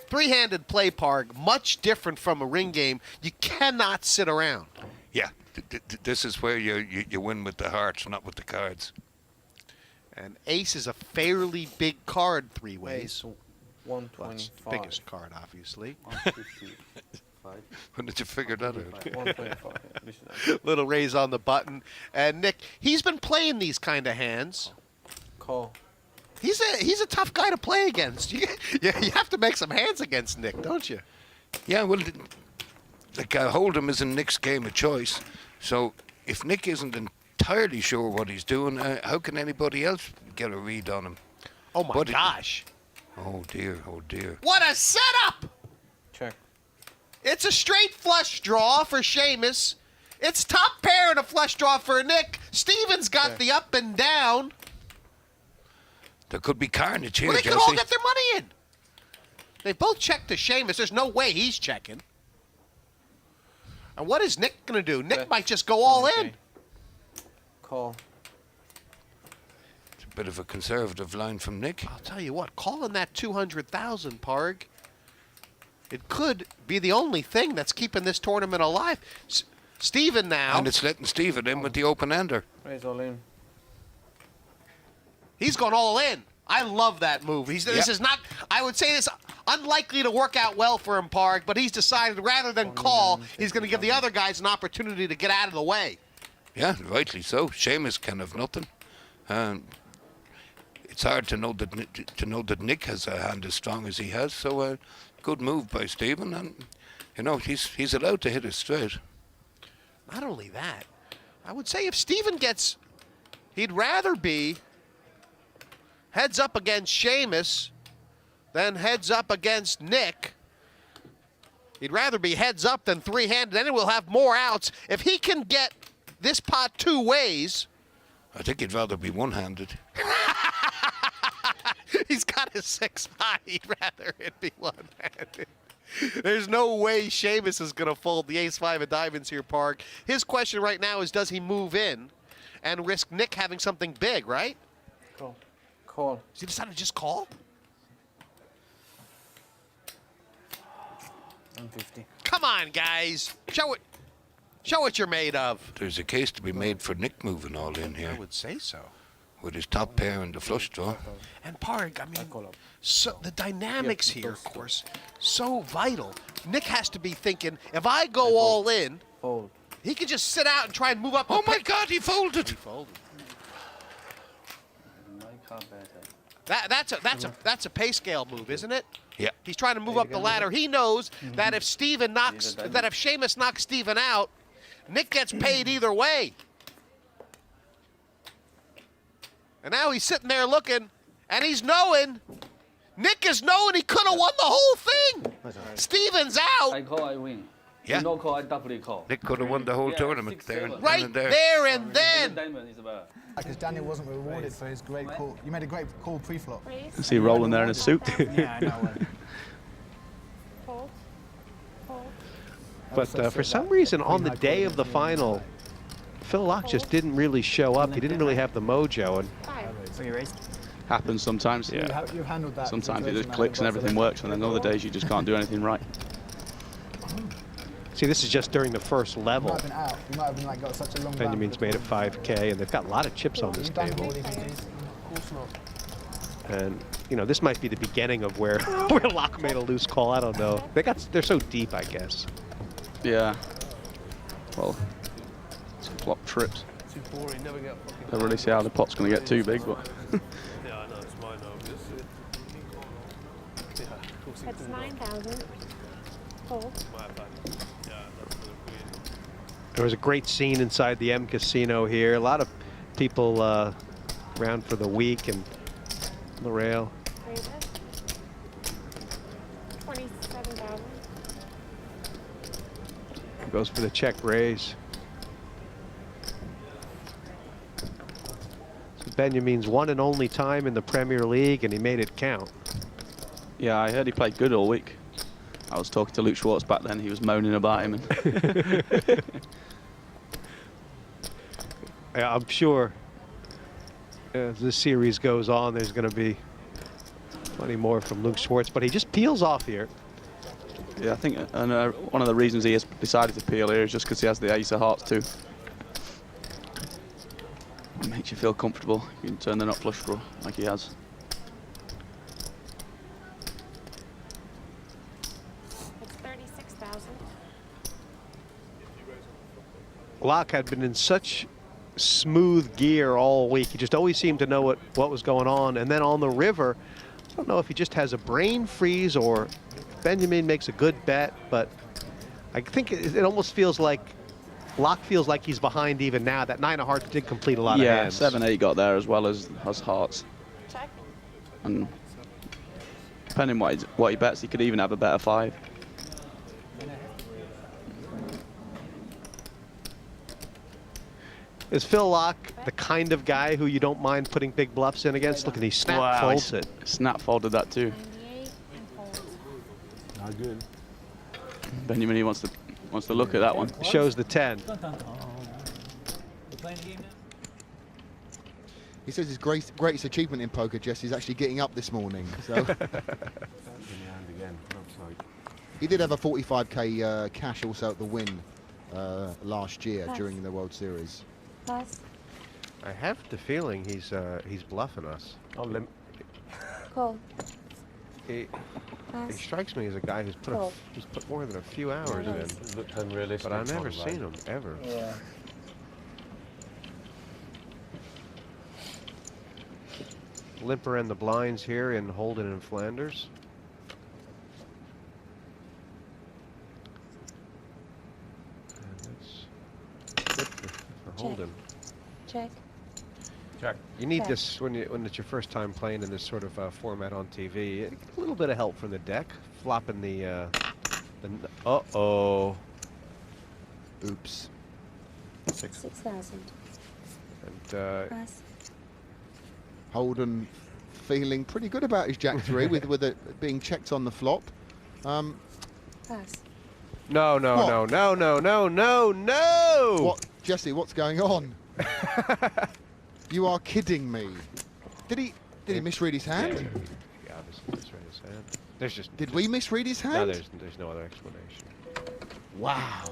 Three-handed play, Parg, much different from a ring game. You cannot sit around. Yeah, this is where you win with the hearts, not with the cards. And ace is a fairly big card three ways. Ace, Well, it's 125. the biggest card, obviously. 155. When did you figure that out? 125. Little raise on the button. And Nick, he's been playing these kind of hands. Call. He's a tough guy to play against. You have to make some hands against Nick, don't you? Yeah, well, like Hold'em is in Nick's game of choice. So if Nick isn't entirely sure what he's doing, how can anybody else get a read on him? Oh my gosh. Oh dear, oh dear. What a setup! Check. It's a straight flush draw for Seamus. It's top pair and a flush draw for Nick. Steven's got the up and down. There could be carnage here, Well, they Jesse. could all get their money in. They both checked to Seamus. There's no way he's checking. And what is Nick going to do? Nick might just go all in. Call. It's a bit of a conservative line from Nick. I'll tell you what, calling that 200,000, Parg, it could be the only thing that's keeping this tournament alive. Steven now. And it's letting Steven in with the open-ender. Raise all in. He's gone all in. I love that move. This is not, I would say this unlikely to work out well for him, Parg, but he's decided rather than call, he's going to give the other guys an opportunity to get out of the way. Yeah, rightly so. Seamus can have nothing. It's hard to know that Nick has a hand as strong as he has. So good move by Steven, and you know he's allowed to hit it straight. Not only that, I would say if Steven gets, he'd rather be heads up against Seamus than heads up against Nick. He'd rather be heads up than three-handed, then we'll have more outs. If he can get this pot two ways. I think he'd rather be one-handed. He's got his 6-high. He'd rather it be one-handed. There's no way Seamus is going to fold the ace-5 of diamonds here, Parg. His question right now is, does he move in and risk Nick having something big, right? Call. Call. Does he decide to just call? 150. Come on, guys. Show what you're made of. There's a case to be made for Nick moving all in here. I would say so. With his top pair and the flush draw. And Parg, I mean, so the dynamics here, of course, so vital. Nick has to be thinking, if I go all in, Fold. he can just sit out and try and move up. Oh my God, he folded. He folded. That's a pay scale move, isn't it? Yeah. He's trying to move up the ladder. He knows that if Seamus knocks Steven out, Nick gets paid either way. And now he's sitting there looking, and he's knowing. Nick is knowing he could have won the whole thing. Steven's out. I call, I win. Yeah. No call, I doubly call. Nick could have won the whole tournament there. Right there and then. Diamond is about. Because Daniel wasn't rewarded for his great call. You made a great call pre-flop. See rolling there in a suit. Yeah, I know. Fold. Fold. But for some reason, on the day of the final, Phil Laak just didn't really show up. He didn't really have the mojo. And So you raised. happens sometimes. Yeah. You handled that. Sometimes it just clicks and everything works, and then other days you just can't do anything right. See, this is just during the first You level. might have been out. You might have been like got such a long. Benjamin's made it 5K, and they've got a lot of chips on this table. And you know, this might be the beginning of where Laak made a loose call. I don't know. They're so deep, I guess. Yeah. Well, it's flop trips. Too boring. Never get fucking. Don't really see how the pot's going to get too big, but. Yeah, I know. It's mine now. That's 9,000. Fold. My bad. Yeah, that's for the queen. There was a great scene inside the M Casino here. A lot of people around for the week and the rail. Raise it. 27,000. Goes for the check raise. So Benjamin's one and only time in the Premier League, and he made it count. Yeah, I heard he played good all week. I was talking to Luke Schwartz back then. He was moaning about him. And Yeah, I'm sure as this series goes on, there's going to be Plenty more from Luke Schwartz, but he just peels off here. Yeah, I think one of the reasons he has decided to peel here is just because he has the ace of hearts too. It makes you feel comfortable. You can turn the nut flush draw like he has. It's 36,000. Locke had been in such smooth gear all week. He just always seemed to know what was going on. And then on the river, I don't know if he just has a brain freeze or Benjamin makes a good bet, but I think it almost feels like Locke feels like he's behind even now. That 9 of hearts did complete a lot of hands. 7-8 got there as well as hearts. Check. And depending what he bets, he could even have a better 5. Is Phil Locke the kind of guy who you don't mind putting big bluffs in against? Look, and he snap folds it. Snap folded that too. 98 and fold. Not good. Benjamin, he wants to look at that one. Shows the 10. He says his greatest achievement in poker, Jesse, is actually getting up this morning. So he did have a 45k cash also at the win last year during the World Series. Pass. I have the feeling he's bluffing us. Call. He Pass. strikes me as a guy who's put more than a few hours in. Looked unrealistic. But I've never seen him ever. Yeah. Limper and the blinds here in Holden and Flanders. And that's good for Holden. Check. You need Check. this when it's your first time playing in this sort of format on TV. A little bit of help from the deck, flopping the uh-oh. Oops. 6,000. And Pass. Holden feeling pretty good about his Jack 3 with it being checked on the flop. Pass. no. What, Jesse? What's going on? You are kidding me. Did he misread his hand? Yeah, obviously misread his hand. There's just Did we misread his hand? No, there's no other explanation. Wow.